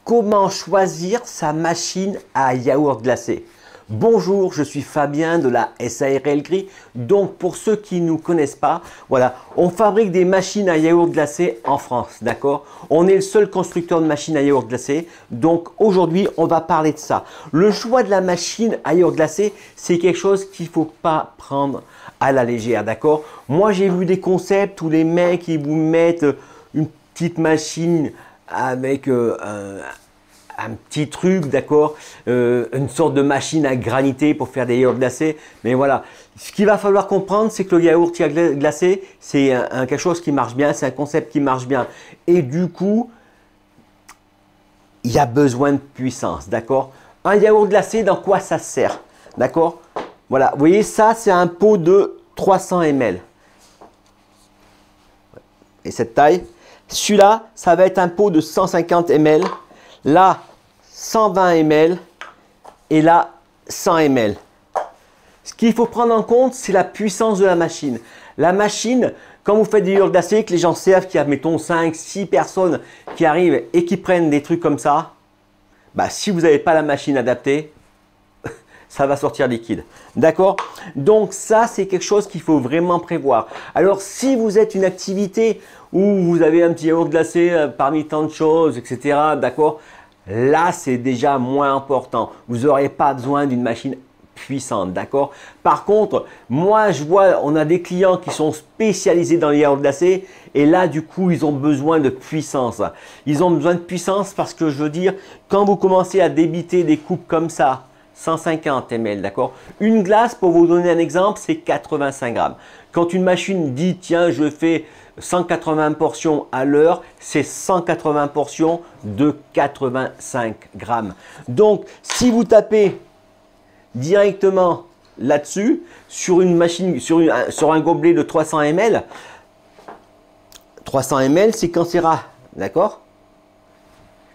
Comment choisir sa machine à yaourt glacé? Bonjour, je suis Fabien de la SARL Gris. Donc pour ceux qui ne nous connaissent pas, voilà, on fabrique des machines à yaourt glacé en France, d'accord? On est le seul constructeur de machines à yaourt glacé. Donc aujourd'hui, on va parler de ça. Le choix de la machine à yaourt glacé, c'est quelque chose qu'il ne faut pas prendre à la légère, d'accord? Moi, j'ai vu des concepts où les mecs, ils vous mettent une petite machine avec un petit truc, d'accord, une sorte de machine à graniter pour faire des yaourts glacés. Mais voilà, ce qu'il va falloir comprendre, c'est que le yaourt glacé, c'est quelque chose qui marche bien, c'est un concept qui marche bien. Et du coup, il y a besoin de puissance, d'accord? Un yaourt glacé, dans quoi ça sert, d'accord? Voilà, vous voyez, ça, c'est un pot de 300 ml. Et cette taille. Celui-là, ça va être un pot de 150 ml. Là, 120 ml. Et là, 100 ml. Ce qu'il faut prendre en compte, c'est la puissance de la machine. La machine, quand vous faites des yaourts glacés, que les gens servent, qu'il y a, mettons, 5, 6 personnes qui arrivent et qui prennent des trucs comme ça, bah, si vous n'avez pas la machine adaptée, ça va sortir liquide. D'accord? Donc ça, c'est quelque chose qu'il faut vraiment prévoir. Alors, si vous êtes une activité où vous avez un petit yaourt glacé parmi tant de choses, etc., d'accord? Là, c'est déjà moins important. Vous n'aurez pas besoin d'une machine puissante, d'accord? Par contre, moi, je vois, on a des clients qui sont spécialisés dans les yaourts glacés et là, du coup, ils ont besoin de puissance. Ils ont besoin de puissance parce que, je veux dire, quand vous commencez à débiter des coupes comme ça, 150 ml, d'accord? Une glace, pour vous donner un exemple, c'est 85 grammes. Quand une machine dit, tiens, je fais 180 portions à l'heure, c'est 180 portions de 85 grammes. Donc, si vous tapez directement là-dessus, sur une machine, sur un gobelet de 300 ml, 300 ml, c'est quand c'est ras, d'accord?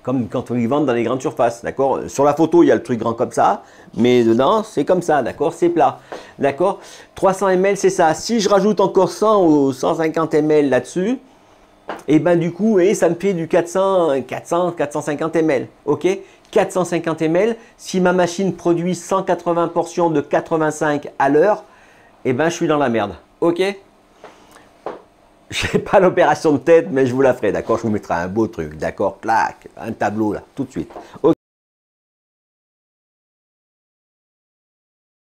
Comme quand ils vendent dans les grandes surfaces, d'accord? Sur la photo, il y a le truc grand comme ça, mais dedans, c'est comme ça, d'accord? C'est plat, d'accord? 300 ml, c'est ça. Si je rajoute encore 100 ou 150 ml là-dessus, et ben du coup, ça me fait du 450 ml, ok? 450 ml, si ma machine produit 180 portions de 85 à l'heure, et ben je suis dans la merde, ok? Je n'ai pas l'opération de tête, mais je vous la ferai, d'accord? Je vous mettrai un beau truc, d'accord? Clac, un tableau là, tout de suite. Ok.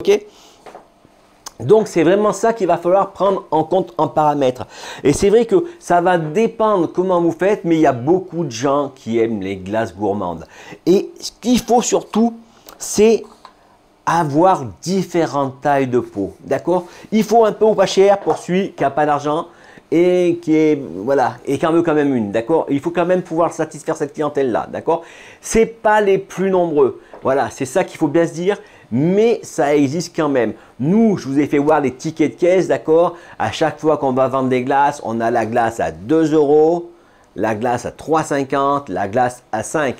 Ok. Donc, c'est vraiment ça qu'il va falloir prendre en compte en paramètres. Et c'est vrai que ça va dépendre comment vous faites, mais il y a beaucoup de gens qui aiment les glaces gourmandes. Et ce qu'il faut surtout, c'est avoir différentes tailles de pots, d'accord? Il faut un pot pas cher pour celui qui n'a pas d'argent et qui est, voilà, et qui en veut quand même une, d'accord? Il faut quand même pouvoir satisfaire cette clientèle-là, d'accord? C'est pas les plus nombreux, voilà, c'est ça qu'il faut bien se dire, mais ça existe quand même. Nous, je vous ai fait voir les tickets de caisse, d'accord? À chaque fois qu'on va vendre des glaces, on a la glace à 2 €, la glace à 3,50 €, la glace à 5 €.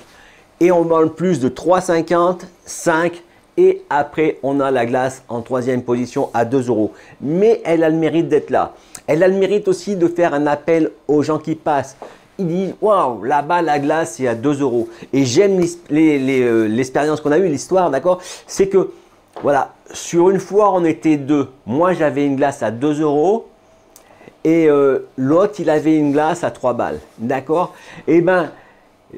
Et on vend le plus de 3,50 €, 5 € et après, on a la glace en troisième position à 2 €. Mais elle a le mérite d'être là. Elle a le mérite aussi de faire un appel aux gens qui passent. Ils disent, waouh, là-bas, la glace, c'est à 2 €. Et j'aime l'expérience qu'on a eue, l'histoire, d'accord? C'est que, voilà, sur une fois, on était deux. Moi, j'avais une glace à 2 € et l'autre, il avait une glace à 3 balles, d'accord? Et ben,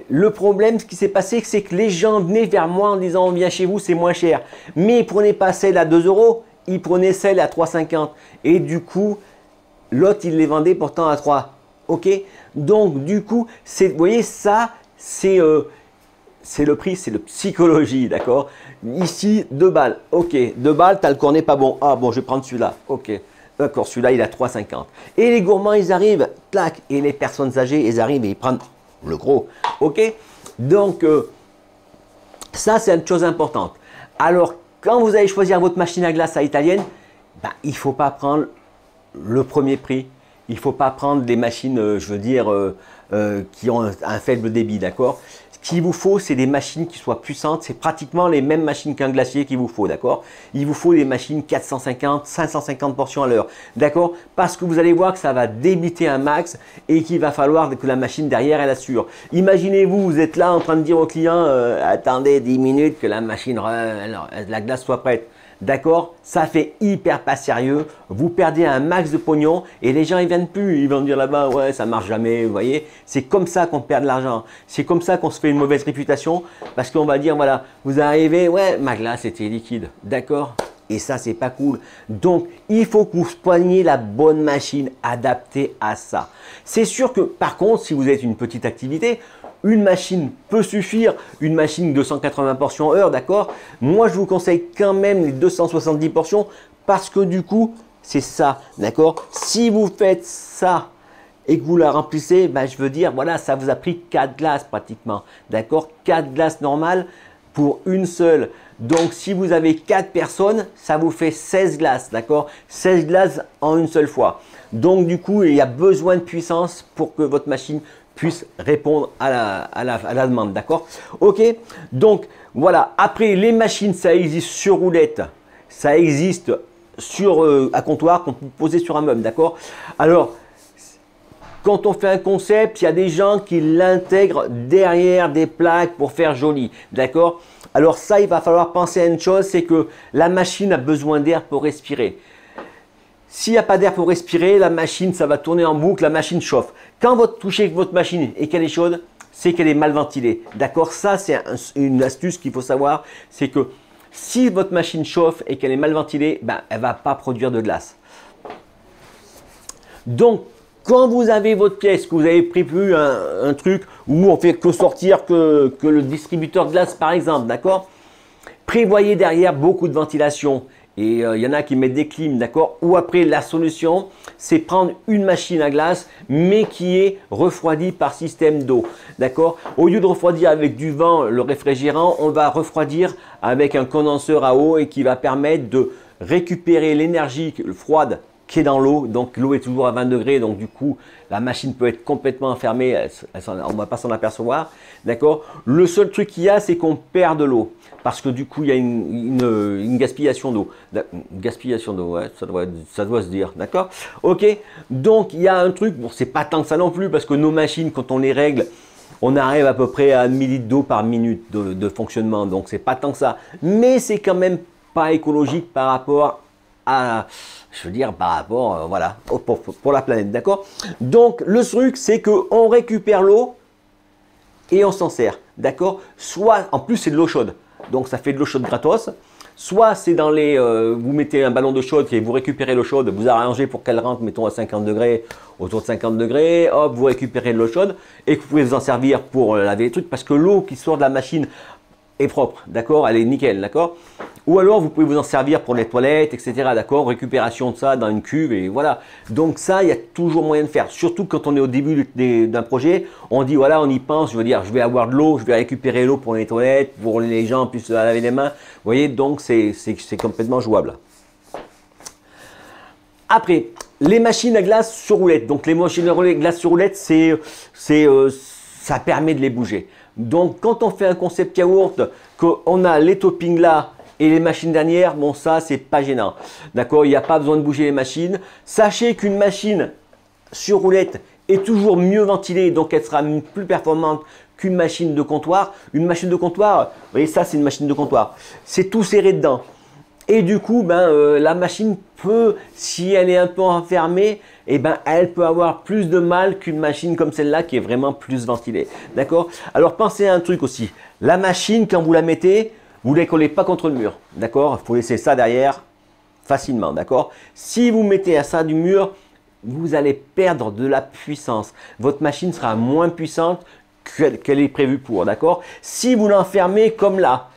le problème, ce qui s'est passé, c'est que les gens venaient vers moi en disant, on vient chez vous, c'est moins cher. Mais ils ne prenaient pas celle à 2 €, ils prenaient celle à 3,50 €. Et du coup, l'autre, il les vendait pourtant à 3. Ok? Donc, du coup, vous voyez, ça, c'est le prix, c'est le psychologie, d'accord? Ici, 2 balles. Ok, 2 balles, tu as le cornet pas bon. Ah bon, je vais prendre celui-là. Ok, d'accord, celui-là, il a 3,50. Et les gourmands, ils arrivent, clac. Et les personnes âgées, ils arrivent et ils prennent le gros. Ok? Donc, ça, c'est une chose importante. Alors, quand vous allez choisir votre machine à glace à italienne, ben, il ne faut pas prendre le premier prix. Il ne faut pas prendre des machines, je veux dire, qui ont un faible débit, d'accord? Ce qu'il vous faut, c'est des machines qui soient puissantes. C'est pratiquement les mêmes machines qu'un glacier qu'il vous faut, d'accord? Il vous faut des machines 450, 550 portions à l'heure, d'accord? Parce que vous allez voir que ça va débiter un max et qu'il va falloir que la machine derrière, elle assure. Imaginez-vous, vous êtes là en train de dire au client, attendez 10 minutes que la machine, la glace soit prête. D'accord? Ça fait hyper pas sérieux. Vous perdez un max de pognon et les gens ils viennent plus. Ils vont dire là-bas, ouais, ça marche jamais. Vous voyez? C'est comme ça qu'on perd de l'argent. C'est comme ça qu'on se fait une mauvaise réputation parce qu'on va dire, voilà, vous arrivez, ouais, ma glace était liquide. D'accord? Et ça, c'est pas cool. Donc, il faut que vous preniez la bonne machine adaptée à ça. C'est sûr que, par contre, si vous êtes une petite activité, une machine peut suffire, une machine de 180 portions heure, d'accord? Moi, je vous conseille quand même les 270 portions parce que du coup, c'est ça, d'accord? Si vous faites ça et que vous la remplissez, ben, je veux dire, voilà, ça vous a pris 4 glaces pratiquement, d'accord? 4 glaces normales pour une seule. Donc, si vous avez 4 personnes, ça vous fait 16 glaces, d'accord? 16 glaces en une seule fois. Donc, du coup, il y a besoin de puissance pour que votre machine puisse répondre à la demande, d'accord? Ok, donc voilà. Après, les machines, ça existe sur roulette, ça existe à comptoir qu'on peut poser sur un meuble, d'accord? Alors, quand on fait un concept, il y a des gens qui l'intègrent derrière des plaques pour faire joli, d'accord? Alors ça, il va falloir penser à une chose, c'est que la machine a besoin d'air pour respirer. S'il n'y a pas d'air pour respirer, la machine, ça va tourner en boucle, la machine chauffe. Quand vous touchez votre machine et qu'elle est chaude, c'est qu'elle est mal ventilée. D'accord? Ça, c'est une astuce qu'il faut savoir, c'est que si votre machine chauffe et qu'elle est mal ventilée, ben, elle ne va pas produire de glace. Donc, quand vous avez votre pièce, que vous avez prévu un truc où on fait que sortir que le distributeur de glace, par exemple, d'accord? Prévoyez derrière beaucoup de ventilation. Et il y en a qui mettent des clims, d'accord? Ou après, la solution, c'est prendre une machine à glace, mais qui est refroidie par système d'eau, d'accord? Au lieu de refroidir avec du vent le réfrigérant, on va refroidir avec un condenseur à eau et qui va permettre de récupérer l'énergie froide qui est dans l'eau. Donc, l'eau est toujours à 20 degrés, donc du coup, la machine peut être complètement enfermée, on ne va pas s'en apercevoir, d'accord? Le seul truc qu'il y a, c'est qu'on perd de l'eau. Parce que du coup, il y a une gaspillation d'eau. Gaspillation d'eau, ouais, ça doit se dire, d'accord? Ok, donc il y a un truc, bon, c'est pas tant que ça non plus, parce que nos machines, quand on les règle, on arrive à peu près à 1 millilitre d'eau par minute de fonctionnement, donc c'est pas tant que ça. Mais c'est quand même pas écologique par rapport à, je veux dire, par rapport, voilà, pour la planète, d'accord? Donc le truc, c'est qu'on récupère l'eau et on s'en sert, d'accord? Soit, en plus, c'est de l'eau chaude. Donc, ça fait de l'eau chaude gratos. Soit c'est dans les… vous mettez un ballon de chaude et vous récupérez l'eau chaude. Vous arrangez pour qu'elle rentre, mettons, à 50 degrés, autour de 50 degrés. Hop, vous récupérez de l'eau chaude et que vous pouvez vous en servir pour laver les trucs. Parce que l'eau qui sort de la machine est propre, d'accord? Elle est nickel, d'accord? Ou alors, vous pouvez vous en servir pour les toilettes, etc., d'accord? Récupération de ça dans une cuve et voilà. Donc ça, il y a toujours moyen de faire. Surtout quand on est au début d'un projet, on dit, voilà, on y pense, je veux dire, je vais avoir de l'eau, je vais récupérer l'eau pour les toilettes, pour les gens puissent se laver les mains. Vous voyez, donc c'est complètement jouable. Après, les machines à glace sur roulette. Donc les machines à glace sur roulette, ça permet de les bouger. Donc quand on fait un concept yaourt, qu'on a les toppings là, et les machines dernières, bon ça c'est pas gênant, d'accord? Il n'y a pas besoin de bouger les machines. Sachez qu'une machine sur roulette est toujours mieux ventilée, donc elle sera plus performante qu'une machine de comptoir. Une machine de comptoir, vous voyez ça c'est une machine de comptoir, c'est tout serré dedans. Et du coup, la machine peut, si elle est un peu enfermée, elle peut avoir plus de mal qu'une machine comme celle-là qui est vraiment plus ventilée, d'accord? Alors pensez à un truc aussi, la machine quand vous la mettez, vous ne les collez pas contre le mur, d'accord? Il faut laisser ça derrière facilement, d'accord? Si vous mettez à ça du mur, vous allez perdre de la puissance. Votre machine sera moins puissante qu'elle est prévue pour, d'accord? Si vous l'enfermez comme là,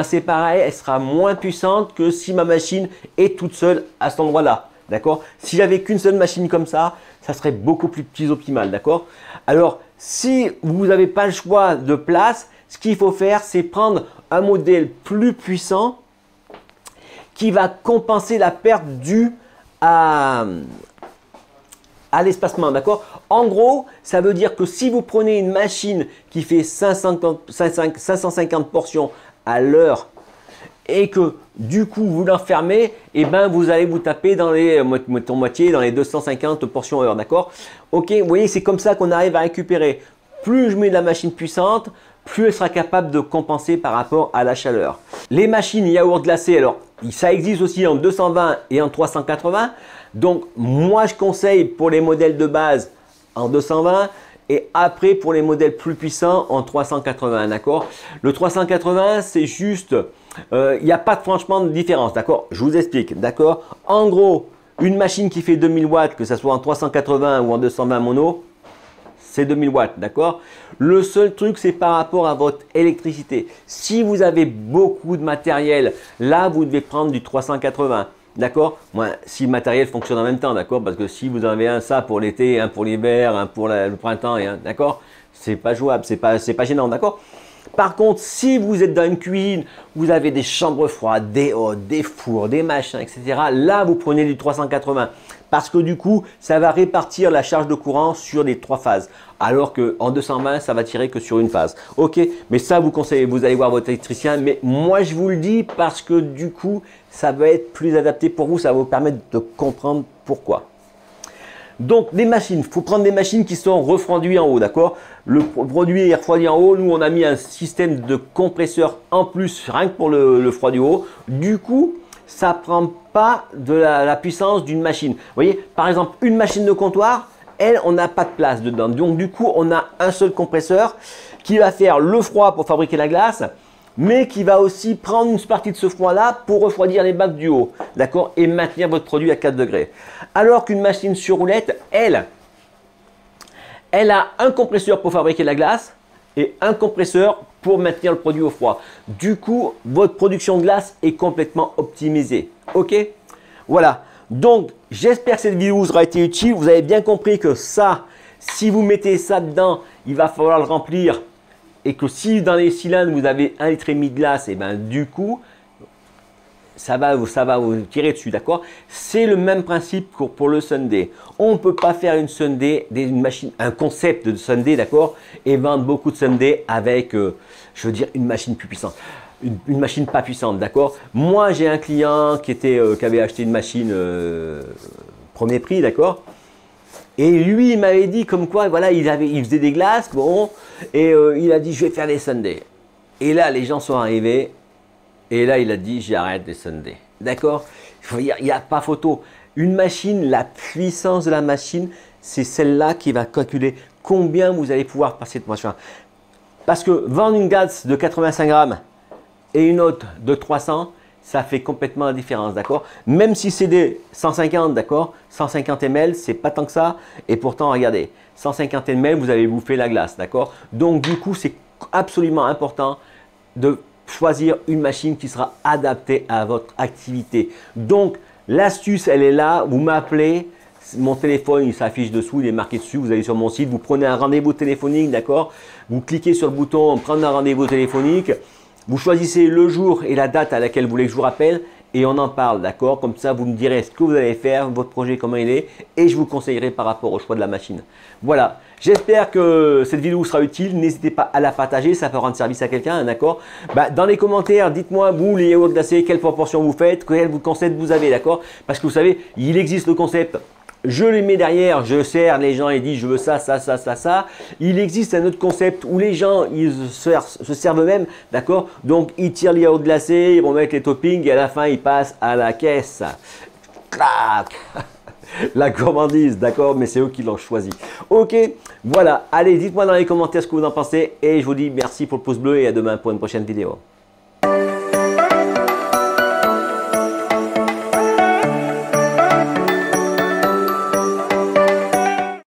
c'est pareil, elle sera moins puissante que si ma machine est toute seule à cet endroit-là, d'accord? Si j'avais qu'une seule machine comme ça serait beaucoup plus optimal, d'accord? Alors, si vous n'avez pas le choix de place, ce qu'il faut faire, c'est prendre un modèle plus puissant qui va compenser la perte due à à l'espacement, d'accord? En gros, ça veut dire que si vous prenez une machine qui fait 550 portions à l'heure et que du coup vous l'enfermez, et ben vous allez vous taper dans les moitié dans les 250 portions à l'heure, d'accord? Ok, vous voyez, c'est comme ça qu'on arrive à récupérer. Plus je mets de la machine puissante, plus elle sera capable de compenser par rapport à la chaleur. Les machines yaourt glacé, alors ça existe aussi en 220 et en 380. Donc moi je conseille pour les modèles de base en 220 et après pour les modèles plus puissants en 380, d'accord? Le 380 c'est juste, il n'y a pas franchement de différence, d'accord? Je vous explique, d'accord? En gros, une machine qui fait 2000 watts, que ce soit en 380 ou en 220 mono, c'est 2000 watts, d'accord? Le seul truc, c'est par rapport à votre électricité. Si vous avez beaucoup de matériel, là, vous devez prendre du 380, d'accord? Si le matériel fonctionne en même temps, d'accord? Parce que si vous en avez un ça pour l'été, un pour l'hiver, un pour le printemps, et un, d'accord? C'est pas jouable, c'est pas gênant, d'accord? Par contre, si vous êtes dans une cuisine, vous avez des chambres froides, des hôtes, des fours, des machins, etc. Là, vous prenez du 380 parce que du coup, ça va répartir la charge de courant sur les 3 phases. Alors qu'en 220, ça va tirer que sur une phase. Ok, mais ça, vous conseillez, vous allez voir votre électricien. Mais moi, je vous le dis parce que du coup, ça va être plus adapté pour vous. Ça va vous permettre de comprendre pourquoi. Donc, des machines, il faut prendre des machines qui sont refroidies en haut, d'accord? Le produit est refroidi en haut. Nous, on a mis un système de compresseur en plus, rien que pour le froid du haut. Du coup, ça ne prend pas de la puissance d'une machine. Vous voyez, par exemple, une machine de comptoir, elle, on n'a pas de place dedans. Donc, du coup, on a un seul compresseur qui va faire le froid pour fabriquer la glace, mais qui va aussi prendre une partie de ce froid-là pour refroidir les bacs du haut, d'accord, et maintenir votre produit à 4 degrés. Alors qu'une machine sur roulette, elle a un compresseur pour fabriquer la glace et un compresseur pour maintenir le produit au froid. Du coup, votre production de glace est complètement optimisée. Ok? Voilà. Donc, j'espère que cette vidéo vous aura été utile. Vous avez bien compris que ça, si vous mettez ça dedans, il va falloir le remplir. Et que si dans les cylindres, vous avez 1,5 litre de glace, et ben du coup, ça va vous tirer dessus, d'accord? C'est le même principe que pour le Sundae. On ne peut pas faire une Sundae, un concept de Sundae, d'accord? Et vendre beaucoup de Sundae avec, je veux dire, une machine plus puissante. Une machine pas puissante, d'accord? Moi, j'ai un client qui avait acheté une machine premier prix, d'accord? Et lui, il m'avait dit comme quoi, voilà, il faisait des glaces, bon, et il a dit, je vais faire des Sundae. Et là, les gens sont arrivés, et là, il a dit, j'arrête des Sundae. D'accord? Il n'y a pas photo. Une machine, la puissance de la machine, c'est celle-là qui va calculer combien vous allez pouvoir passer de machin. Parce que vendre une glace de 85 grammes et une autre de 300, ça fait complètement la différence, d'accord? Même si c'est des 150, d'accord? 150 ml, c'est pas tant que ça. Et pourtant, regardez, 150 ml, vous avez bouffé la glace, d'accord? Donc, du coup, c'est absolument important de choisir une machine qui sera adaptée à votre activité. Donc, l'astuce, elle est là. Vous m'appelez. Mon téléphone, il s'affiche dessous, il est marqué dessus. Vous allez sur mon site, vous prenez un rendez-vous téléphonique, d'accord? Vous cliquez sur le bouton « Prendre un rendez-vous téléphonique ». Vous choisissez le jour et la date à laquelle vous voulez que je vous rappelle et on en parle, d'accord? Comme ça, vous me direz ce que vous allez faire, votre projet, comment il est et je vous conseillerai par rapport au choix de la machine. Voilà, j'espère que cette vidéo sera utile. N'hésitez pas à la partager, ça peut rendre service à quelqu'un, d'accord? Dans les commentaires, dites-moi, vous, les yaourts glacés, quelle proportion vous faites, quel concept vous avez, d'accord? Parce que vous savez, il existe le concept. Je les mets derrière, je sers, les gens ils disent je veux ça, ça, ça, ça, ça. Il existe un autre concept où les gens ils se servent eux-mêmes, d'accord? Donc ils tirent les yaourts glacés, ils vont mettre les toppings et à la fin ils passent à la caisse. Clac! La gourmandise, d'accord? Mais c'est eux qui l'ont choisi. Ok, voilà. Allez, dites-moi dans les commentaires ce que vous en pensez et je vous dis merci pour le pouce bleu et à demain pour une prochaine vidéo.